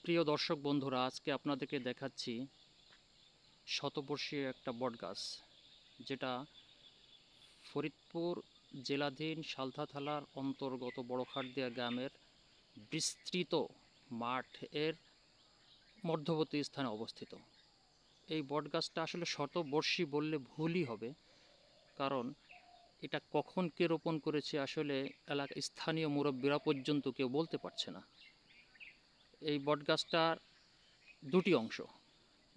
প্রিয় দর্শক বন্ধুরা, আজকে আপনাদেরকে দেখাচ্ছি শতবর্ষী একটা বটগাছ, যেটা ফরিদপুর জেলাধীন সালথা থানার অন্তর্গত বড়খাটদিয়া গ্রামের বিস্তৃত মাঠের মধ্যবর্তী স্থানে অবস্থিত। এই বটগাছটা আসলে শতবর্ষী বললে ভুলই হবে, কারণ এটা কখন কে রোপণ করেছে আসলে স্থানীয় মুরব্বীরা পর্যন্ত কেউ বলতে পারছে না। এই বটগাছটার দুটি অংশ,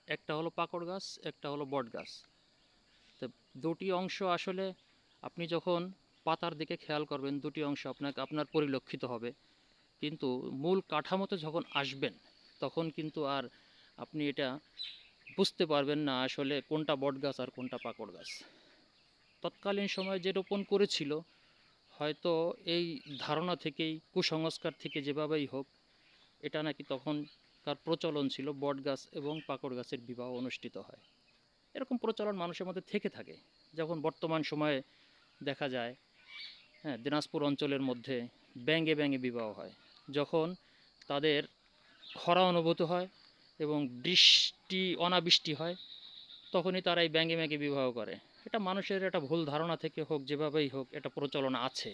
একটা হলো পাকড় গাছ, একটা হলো বট গাছ। তো দুটি অংশ আসলে আপনি যখন পাতার দিকে খেয়াল করবেন, দুটি অংশ আপনার পরিলক্ষিত হবে, কিন্তু মূল কাঠামোতে যখন আসবেন তখন কিন্তু আর আপনি এটা বুঝতে পারবেন না আসলে কোনটা বট গাছ আর কোনটা পাকড় গাছ। তৎকালীন সময়ে যে রোপণ করেছিল, হয়তো এই ধারণা থেকেই, কুসংস্কার থেকে যেভাবেই হোক, এটা নাকি তখনকার প্রচলন ছিল বট গাছ এবং পাকড় গাছের বিবাহ অনুষ্ঠিত হয়। এরকম প্রচলন মানুষের মধ্যে থেকে থাকে। যখন বর্তমান সময়ে দেখা যায়, হ্যাঁ, দিনাজপুর অঞ্চলের মধ্যে ব্যঙ্গে ব্যঙ্গে বিবাহ হয়, যখন তাদের খরা অনুভূত হয় এবং অনাবৃষ্টি হয়, তখনই তারা এই ব্যঙ্গে ব্যঙ্গে বিবাহ করে। এটা মানুষের একটা ভুল ধারণা থেকে হোক, যেভাবেই হোক, এটা প্রচলন আছে।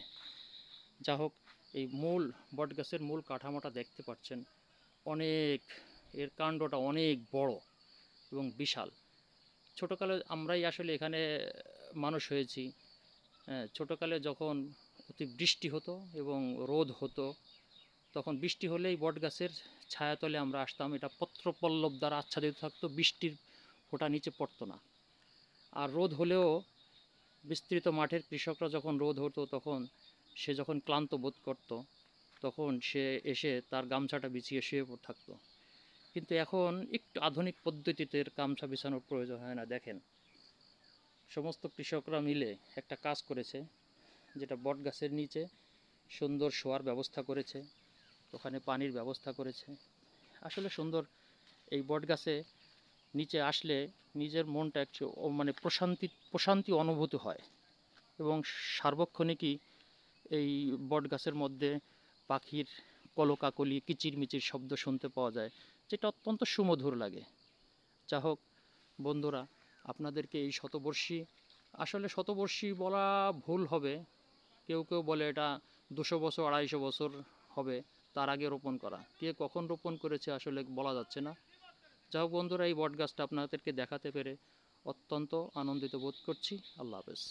যা হোক, এই মূল বটগাছের মূল কাঠামোটা দেখতে পাচ্ছেন, অনেক, এর কাণ্ডটা অনেক বড় এবং বিশাল। ছোটোকালে আমরাই আসলে এখানে মানুষ হয়েছি। হ্যাঁ, ছোটোকালে যখন অতি বৃষ্টি হতো এবং রোদ হতো, তখন বৃষ্টি হলেই বটগাছের ছায়াতলে আমরা আসতাম। এটা পত্রপল্লব দ্বারা আচ্ছাদিত থাকতো, বৃষ্টির ফোঁটা নিচে পড়তো না। আর রোদ হলেও বিস্তৃত মাঠের কৃষকরা যখন রোদ হতো, তখন সে যখন ক্লান্ত বোধ করত, তখন সে এসে তার গামছাটা বিছিয়ে শুয়ে থাকতো। কিন্তু এখন একটু আধুনিক পদ্ধতিতে গামছা বিছানোর প্রয়োজন হয় না। দেখেন, সমস্ত কৃষকরা মিলে একটা কাজ করেছে, যেটা বট গাছের নিচে সুন্দর শোয়ার ব্যবস্থা করেছে, ওখানে পানির ব্যবস্থা করেছে। আসলে সুন্দর। এই বট গাছে নিচে আসলে নিজের মনটা একটু মানে প্রশান্তি অনুভূত হয়, এবং সার্বক্ষণিকই এই বট গাছের মধ্যে পাখির কলকাকলি, কিচিরমিচির শব্দ শুনতে পাওয়া যায়, যেটা অত্যন্ত সুমধুর লাগে। যা হোক বন্ধুরা, আপনাদেরকে এই শতবর্ষী, আসলে শতবর্ষী বলা ভুল হবে। কেউ কেউ বলে এটা 200 বছর, 250 বছর হবে, তার আগে রোপণ করা। কে কখন রোপণ করেছে আসলে বলা যাচ্ছে না। যা হোক বন্ধুরা, এই বট গাছটা আপনাদেরকে দেখাতে পেরে অত্যন্ত আনন্দিত বোধ করছি। আল্লাহ হাফেজ।